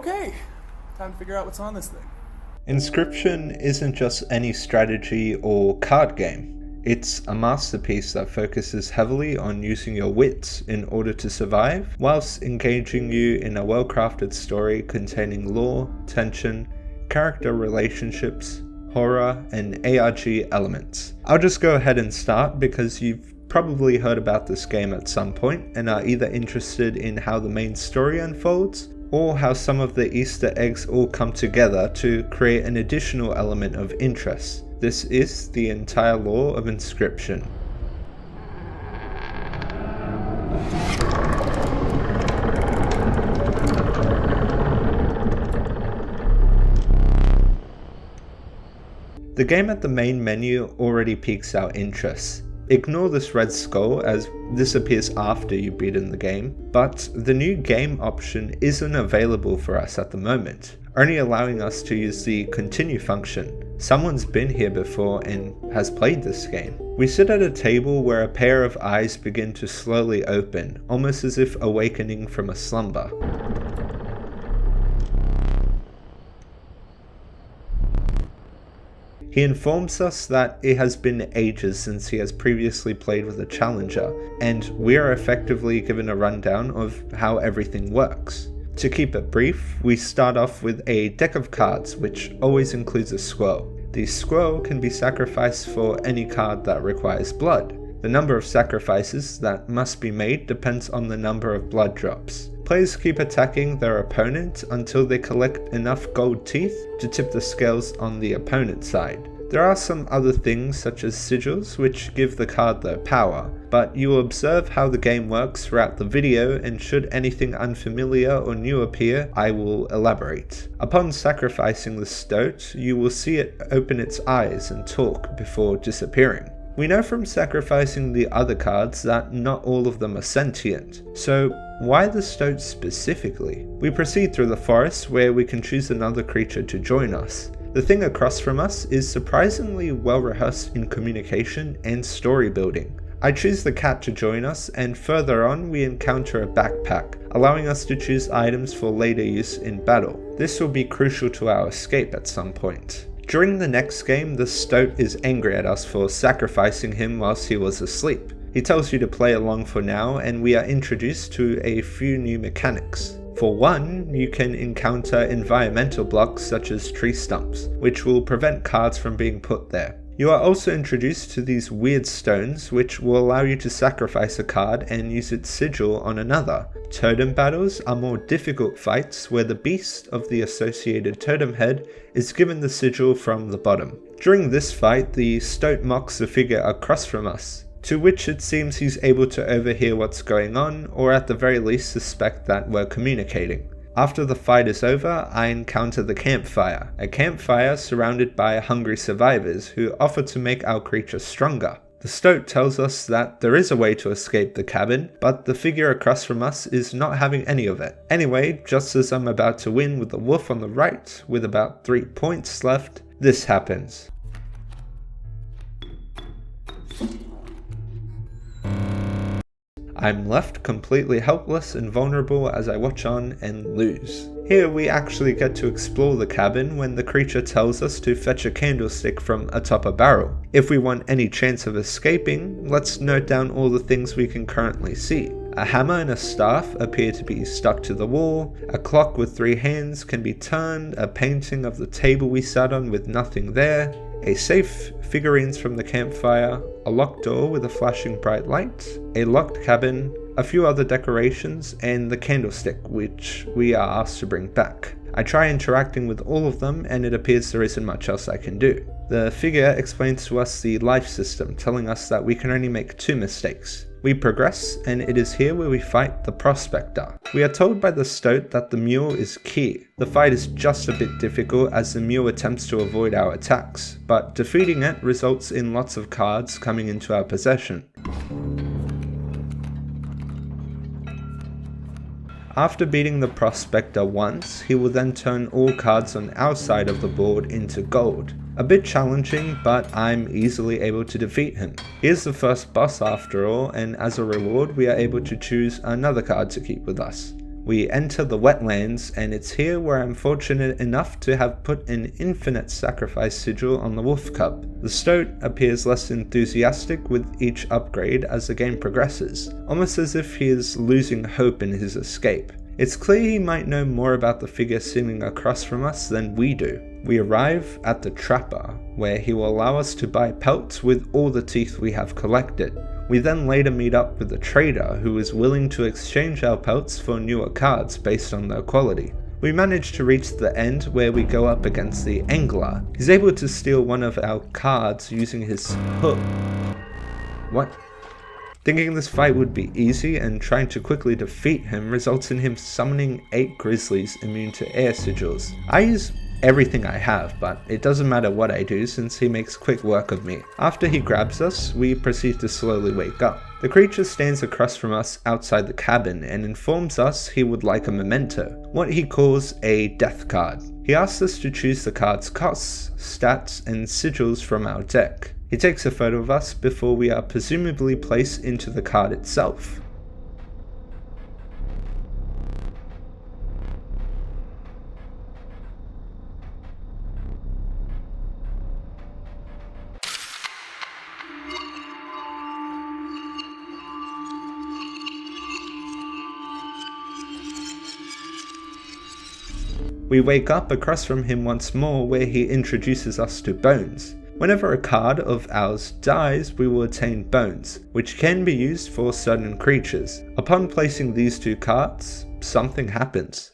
Okay, time to figure out what's on this thing. Inscryption isn't just any strategy or card game. It's a masterpiece that focuses heavily on using your wits in order to survive, whilst engaging you in a well-crafted story containing lore, tension, character relationships, horror, and ARG elements. I'll just go ahead and start because you've probably heard about this game at some point and are either interested in how the main story unfolds or how some of the Easter eggs all come together to create an additional element of interest. This is the entire lore of Inscryption. The game at the main menu already piques our interest. Ignore this red skull as this appears after you've beaten the game, but the new game option isn't available for us at the moment, only allowing us to use the continue function. Someone's been here before and has played this game. We sit at a table where a pair of eyes begin to slowly open, almost as if awakening from a slumber. He informs us that it has been ages since he has previously played with a challenger, and we are effectively given a rundown of how everything works. To keep it brief, we start off with a deck of cards, which always includes a scroll. The scroll can be sacrificed for any card that requires blood. The number of sacrifices that must be made depends on the number of blood drops. Players keep attacking their opponent until they collect enough gold teeth to tip the scales on the opponent's side. There are some other things such as sigils which give the card their power, but you will observe how the game works throughout the video, and should anything unfamiliar or new appear, I will elaborate. Upon sacrificing the stoat, you will see it open its eyes and talk before disappearing. We know from sacrificing the other cards that not all of them are sentient, so why the stoat specifically? We proceed through the forest where we can choose another creature to join us. The thing across from us is surprisingly well rehearsed in communication and story building. I choose the cat to join us, and further on we encounter a backpack, allowing us to choose items for later use in battle. This will be crucial to our escape at some point. During the next game, the stoat is angry at us for sacrificing him whilst he was asleep. He tells you to play along for now, and we are introduced to a few new mechanics. For one, you can encounter environmental blocks such as tree stumps, which will prevent cards from being put there. You are also introduced to these weird stones, which will allow you to sacrifice a card and use its sigil on another. Totem battles are more difficult fights where the beast of the associated totem head is given the sigil from the bottom. During this fight, the stoat mocks the figure across from us, to which it seems he's able to overhear what's going on, or at the very least suspect that we're communicating. After the fight is over, I encounter the campfire, a campfire surrounded by hungry survivors who offer to make our creature stronger. The stoat tells us that there is a way to escape the cabin, but the figure across from us is not having any of it. Anyway, just as I'm about to win with the wolf on the right, with about 3 points left, this happens. I'm left completely helpless and vulnerable as I watch on and lose. Here we actually get to explore the cabin when the creature tells us to fetch a candlestick from atop a barrel. If we want any chance of escaping, let's note down all the things we can currently see. A hammer and a staff appear to be stuck to the wall, a clock with 3 hands can be turned, a painting of the table we sat on with nothing there, a safe, figurines from the campfire, a locked door with a flashing bright light, a locked cabin, a few other decorations, and the candlestick, which we are asked to bring back. I try interacting with all of them, and it appears there isn't much else I can do. The figure explains to us the life system, telling us that we can only make 2 mistakes. We progress, and it is here where we fight the prospector. We are told by the stoat that the mule is key. The fight is just a bit difficult as the mule attempts to avoid our attacks, but defeating it results in lots of cards coming into our possession. After beating the prospector once, he will then turn all cards on our side of the board into gold. A bit challenging, but I'm easily able to defeat him. He is the first boss after all, and as a reward we are able to choose another card to keep with us. We enter the wetlands, and it's here where I'm fortunate enough to have put an infinite sacrifice sigil on the wolf cub. The stoat appears less enthusiastic with each upgrade as the game progresses, almost as if he is losing hope in his escape. It's clear he might know more about the figure sitting across from us than we do. We arrive at the trapper, where he will allow us to buy pelts with all the teeth we have collected. We then later meet up with a trader who is willing to exchange our pelts for newer cards based on their quality. We manage to reach the end where we go up against the angler. He's able to steal one of our cards using his hook. What? Thinking this fight would be easy and trying to quickly defeat him results in him summoning 8 grizzlies immune to air sigils. I use everything I have, but it doesn't matter what I do since he makes quick work of me. After he grabs us, we proceed to slowly wake up. The creature stands across from us outside the cabin and informs us he would like a memento, what he calls a death card. He asks us to choose the card's costs, stats, and sigils from our deck. He takes a photo of us before we are presumably placed into the card itself. We wake up across from him once more where he introduces us to bones. Whenever a card of ours dies, we will attain bones, which can be used for certain creatures. Upon placing these 2 cards, something happens.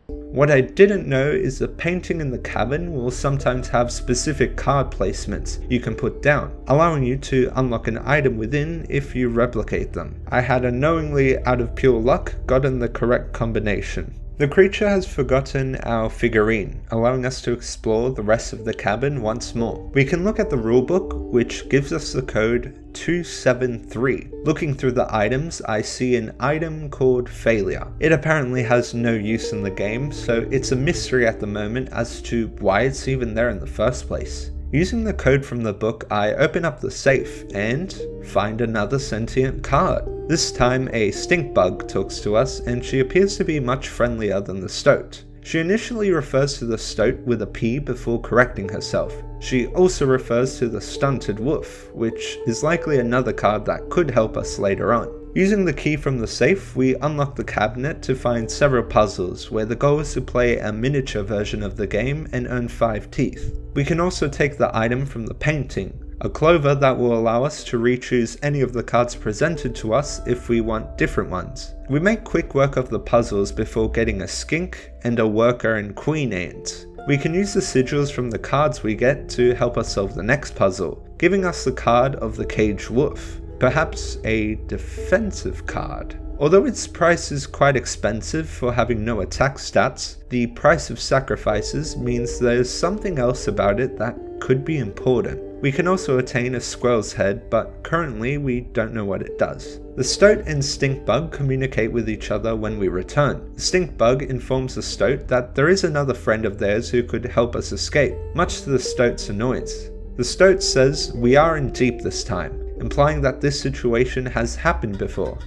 What I didn't know is the painting in the cabin will sometimes have specific card placements you can put down, allowing you to unlock an item within if you replicate them. I had unknowingly, out of pure luck, gotten the correct combination. The creature has forgotten our figurine, allowing us to explore the rest of the cabin once more. We can look at the rulebook, which gives us the code 273. Looking through the items, I see an item called Failure. It apparently has no use in the game, so it's a mystery at the moment as to why it's even there in the first place. Using the code from the book, I open up the safe and find another sentient card. This time a stink bug talks to us, and she appears to be much friendlier than the stoat. She initially refers to the stoat with a P before correcting herself. She also refers to the stunted wolf, which is likely another card that could help us later on. Using the key from the safe, we unlock the cabinet to find several puzzles where the goal is to play a miniature version of the game and earn 5 teeth. We can also take the item from the painting, a clover that will allow us to re-choose any of the cards presented to us if we want different ones. We make quick work of the puzzles before getting a skink and a worker and queen ant. We can use the sigils from the cards we get to help us solve the next puzzle, giving us the card of the caged wolf. Perhaps a defensive card. Although its price is quite expensive for having no attack stats, the price of sacrifices means there's something else about it that could be important. We can also attain a squirrel's head, but currently we don't know what it does. The stoat and stink bug communicate with each other when we return. The stink bug informs the stoat that there is another friend of theirs who could help us escape, much to the stoat's annoyance. The stoat says we are in deep this time, implying that this situation has happened before.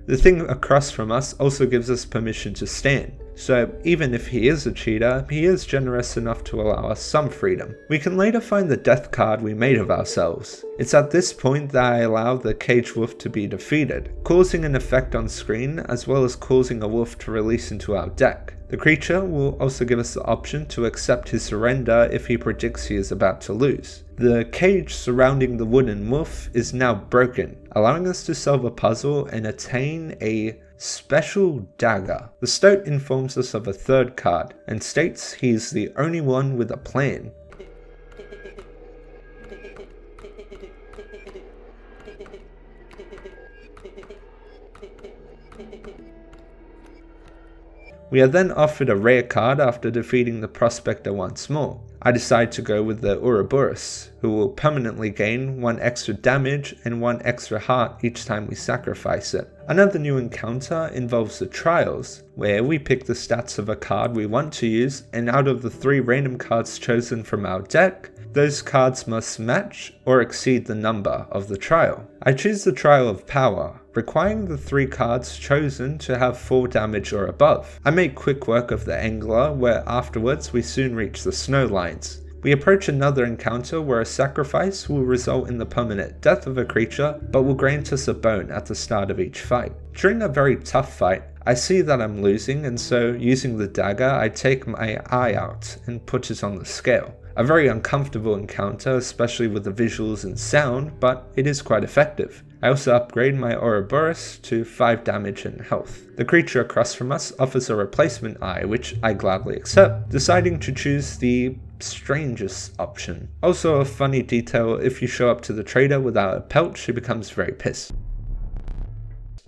The thing across from us also gives us permission to stand, so even if he is a cheater, he is generous enough to allow us some freedom. We can later find the death card we made of ourselves. It's at this point that I allow the caged wolf to be defeated, causing an effect on screen as well as causing a wolf to release into our deck. The creature will also give us the option to accept his surrender if he predicts he is about to lose. The cage surrounding the wooden wolf is now broken, allowing us to solve a puzzle and attain a special dagger. The stoat informs us of a third card and states he is the only one with a plan. We are then offered a rare card after defeating the prospector once more. I decide to go with the Ouroboros, who will permanently gain 1 extra damage and 1 extra heart each time we sacrifice it. Another new encounter involves the Trials, where we pick the stats of a card we want to use, and out of the 3 random cards chosen from our deck, those cards must match or exceed the number of the trial. I choose the Trial of Power, requiring the 3 cards chosen to have 4 damage or above. I make quick work of the Angler, where afterwards we soon reach the Snow Lines. We approach another encounter where a sacrifice will result in the permanent death of a creature, but will grant us a bone at the start of each fight. During a very tough fight, I see that I'm losing, and so using the dagger I take my eye out and put it on the scale. A very uncomfortable encounter, especially with the visuals and sound, but it is quite effective. I also upgrade my Ouroboros to 5 damage and health. The creature across from us offers a replacement eye, which I gladly accept, deciding to choose the strangest option. Also a funny detail, if you show up to the trader without a pelt, she becomes very pissed.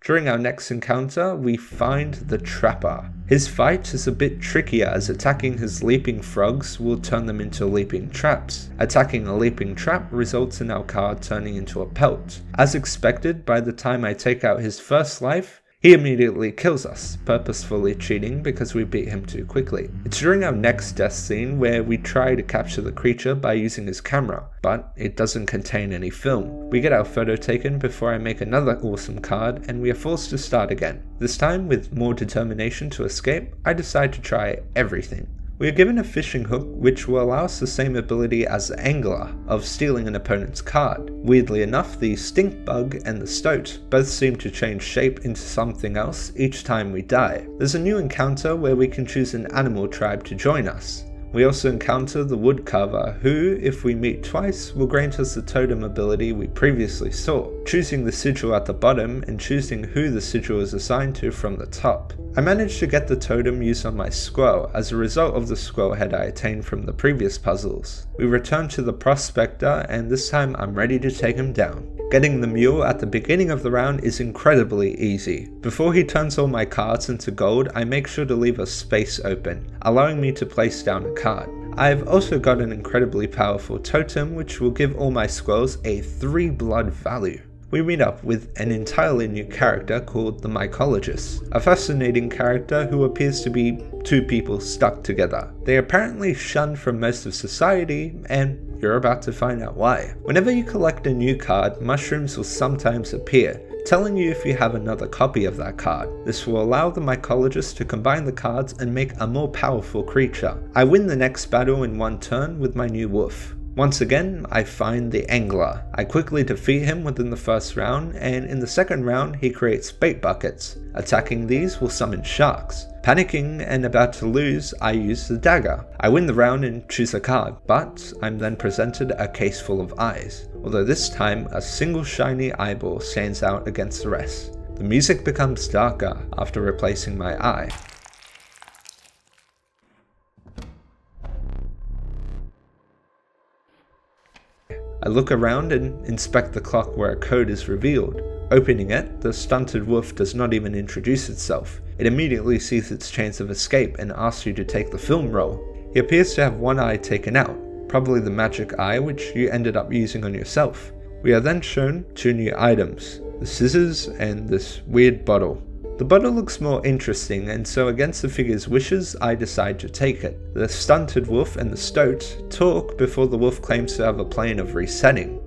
During our next encounter, we find the Trapper. His fight is a bit trickier as attacking his leaping frogs will turn them into leaping traps. Attacking a leaping trap results in our card turning into a pelt. As expected, by the time I take out his first life, he immediately kills us, purposefully cheating because we beat him too quickly. It's during our next death scene where we try to capture the creature by using his camera, but it doesn't contain any film. We get our photo taken before I make another awesome card, and we are forced to start again. This time, with more determination to escape, I decide to try everything. We are given a fishing hook which will allow us the same ability as the Angler of stealing an opponent's card. Weirdly enough, the stink bug and the stoat both seem to change shape into something else each time we die. There's a new encounter where we can choose an animal tribe to join us. We also encounter the woodcarver, who, if we meet twice, will grant us the totem ability we previously saw, choosing the sigil at the bottom and choosing who the sigil is assigned to from the top. I managed to get the totem used on my squirrel as a result of the squirrel head I attained from the previous puzzles. We return to the prospector, and this time I'm ready to take him down. Getting the mule at the beginning of the round is incredibly easy. Before he turns all my cards into gold, I make sure to leave a space open, allowing me to place down a card. I've also got an incredibly powerful totem which will give all my squirrels a 3 blood value. We meet up with an entirely new character called the Mycologist, a fascinating character who appears to be 2 people stuck together. They are apparently shunned from most of society, and you're about to find out why. Whenever you collect a new card, mushrooms will sometimes appear, telling you if you have another copy of that card. This will allow the Mycologist to combine the cards and make a more powerful creature. I win the next battle in 1 turn with my new wolf. Once again, I find the Angler. I quickly defeat him within the first round, and in the second round he creates bait buckets. Attacking these will summon sharks. Panicking and about to lose, I use the dagger. I win the round and choose a card, but I'm then presented a case full of eyes, although this time a single shiny eyeball stands out against the rest. The music becomes darker after replacing my eye. I look around and inspect the clock where a code is revealed. Opening it, the stunted wolf does not even introduce itself. It immediately sees its chance of escape and asks you to take the film roll. He appears to have 1 eye taken out, probably the magic eye which you ended up using on yourself. We are then shown 2 new items, the scissors and this weird bottle. The bottle looks more interesting, and so against the figure's wishes, I decide to take it. The stunted wolf and the stoat talk before the wolf claims to have a plan of resetting.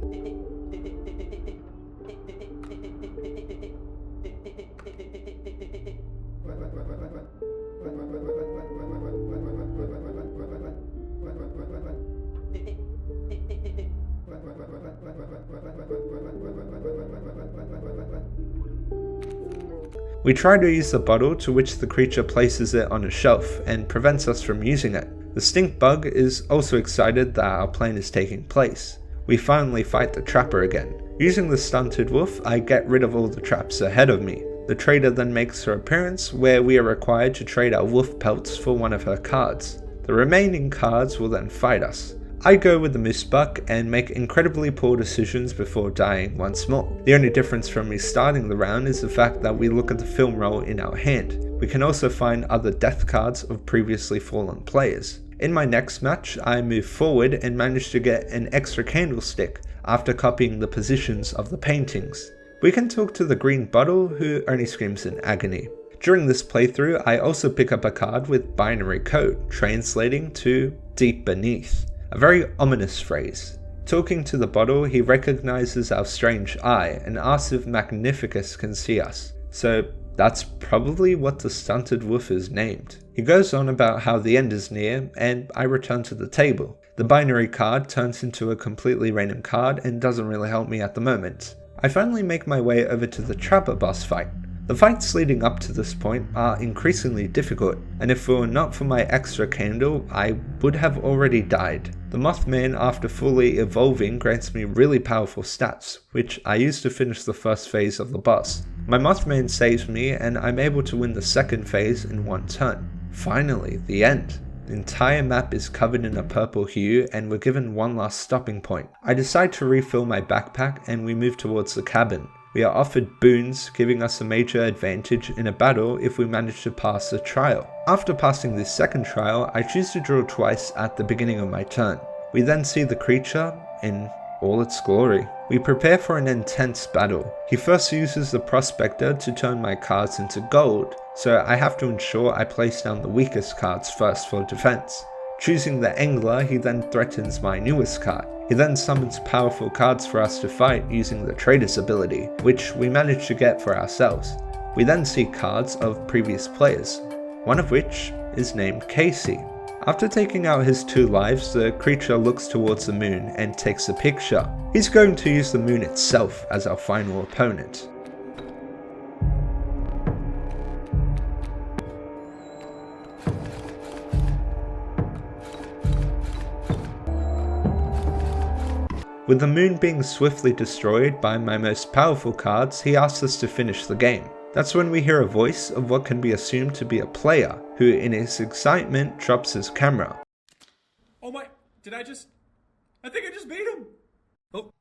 We try to use the bottle, to which the creature places it on a shelf and prevents us from using it. The stink bug is also excited that our plan is taking place. We finally fight the trapper again. Using the stunted wolf, I get rid of all the traps ahead of me. The trader then makes her appearance, where we are required to trade our wolf pelts for 1 of her cards. The remaining cards will then fight us. I go with the misbuck and make incredibly poor decisions before dying once more. The only difference from me starting the round is the fact that we look at the film roll in our hand. We can also find other death cards of previously fallen players. In my next match, I move forward and manage to get an extra candlestick after copying the positions of the paintings. We can talk to the green bottle, who only screams in agony. During this playthrough, I also pick up a card with binary code, translating to deep beneath, a very ominous phrase. Talking to the bottle, he recognizes our strange eye and asks if Magnificus can see us. So that's probably what the stunted wolf is named. He goes on about how the end is near, and I return to the table. The binary card turns into a completely random card and doesn't really help me at the moment. I finally make my way over to the Trapper boss fight. The fights leading up to this point are increasingly difficult, and if it were not for my extra candle, I would have already died. The Mothman, after fully evolving, grants me really powerful stats, which I use to finish the first phase of the boss. My Mothman saves me, and I'm able to win the second phase in one turn. Finally, the end. The entire map is covered in a purple hue, and we're given one last stopping point. I decide to refill my backpack, and we move towards the cabin. We are offered boons, giving us a major advantage in a battle if we manage to pass the trial. After passing this second trial, I choose to draw twice at the beginning of my turn. We then see the creature in all its glory. We prepare for an intense battle. He first uses the prospector to turn my cards into gold, so I have to ensure I place down the weakest cards first for defense. Choosing the angler, he then threatens my newest card. He then summons powerful cards for us to fight using the trader's ability, which we manage to get for ourselves. We then see cards of previous players, one of which is named Casey. After taking out his 2 lives, the creature looks towards the moon and takes a picture. He's going to use the moon itself as our final opponent. With the moon being swiftly destroyed by my most powerful cards, he asks us to finish the game. That's when we hear a voice of what can be assumed to be a player, who in his excitement drops his camera. Oh my, I think I just beat him. Oh.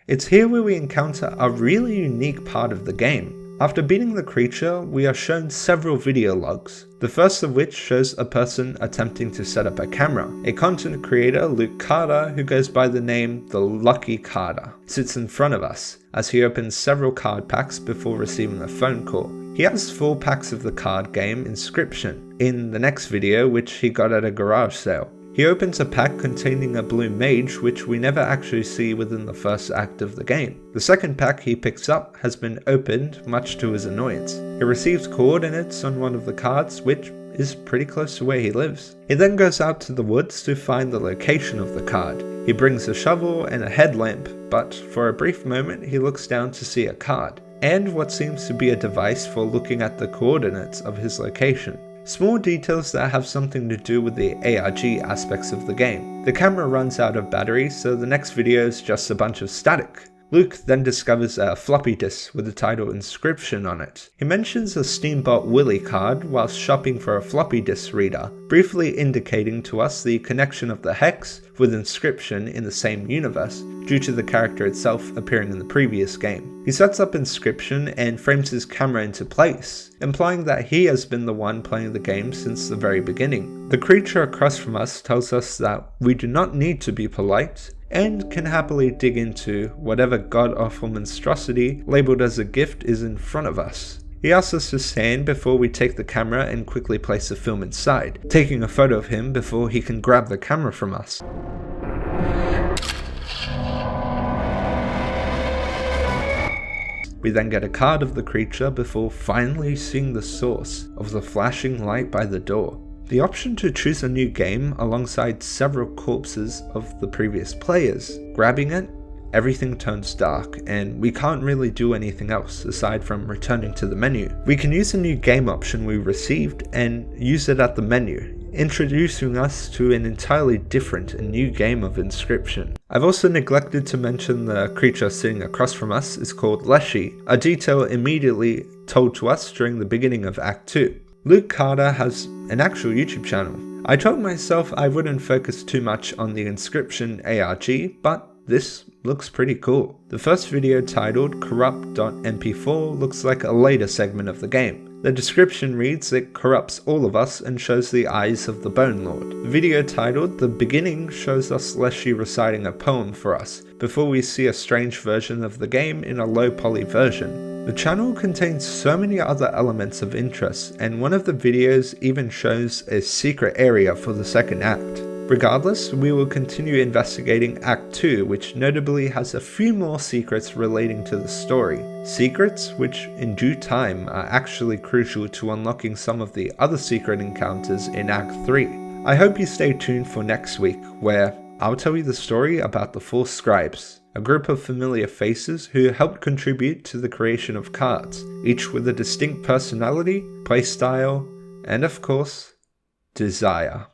It's here where we encounter a really unique part of the game. After beating the creature, we are shown several video logs, the first of which shows a person attempting to set up a camera. A content creator, Luke Carter, who goes by the name The Lucky Carter, sits in front of us as he opens several card packs before receiving a phone call. He has 4 packs of the card game Inscryption in the next video, which he got at a garage sale. He opens a pack containing a blue mage, which we never actually see within the first act of the game. The second pack he picks up has been opened, much to his annoyance. He receives coordinates on one of the cards, which is pretty close to where he lives. He then goes out to the woods to find the location of the card. He brings a shovel and a headlamp, but for a brief moment he looks down to see a card, and what seems to be a device for looking at the coordinates of his location. Small details that have something to do with the ARG aspects of the game. The camera runs out of battery, so the next video is just a bunch of static. Luke then discovers a floppy disk with the title Inscryption on it. He mentions a Steamboat Willie card whilst shopping for a floppy disk reader, briefly indicating to us the connection of the hex with Inscryption in the same universe, due to the character itself appearing in the previous game. He sets up Inscryption and frames his camera into place, implying that he has been the one playing the game since the very beginning. The creature across from us tells us that we do not need to be polite, and can happily dig into whatever god-awful monstrosity labelled as a gift is in front of us. He asks us to stand before we take the camera and quickly place the film inside, taking a photo of him before he can grab the camera from us. We then get a card of the creature before finally seeing the source of the flashing light by the door. The option to choose a new game alongside several corpses of the previous players. Grabbing it, everything turns dark and we can't really do anything else aside from returning to the menu. We can use a new game option we received and use it at the menu, introducing us to an entirely different and new game of Inscryption. I've also neglected to mention the creature sitting across from us is called Leshy, a detail immediately told to us during the beginning of Act 2. Luke Carter has an actual YouTube channel. I told myself I wouldn't focus too much on the Inscryption ARG, but this looks pretty cool. The first video, titled corrupt.mp4, looks like a later segment of the game. The description reads, "It corrupts all of us and shows the eyes of the Bone Lord." The video titled "The Beginning" shows us Leshy reciting a poem for us, before we see a strange version of the game in a low poly version. The channel contains so many other elements of interest, and one of the videos even shows a secret area for the second act. Regardless, we will continue investigating Act 2, which notably has a few more secrets relating to the story. Secrets which, in due time, are actually crucial to unlocking some of the other secret encounters in Act 3. I hope you stay tuned for next week, where I'll tell you the story about the 4 scribes, a group of familiar faces who helped contribute to the creation of cards, each with a distinct personality, playstyle, and of course, desire.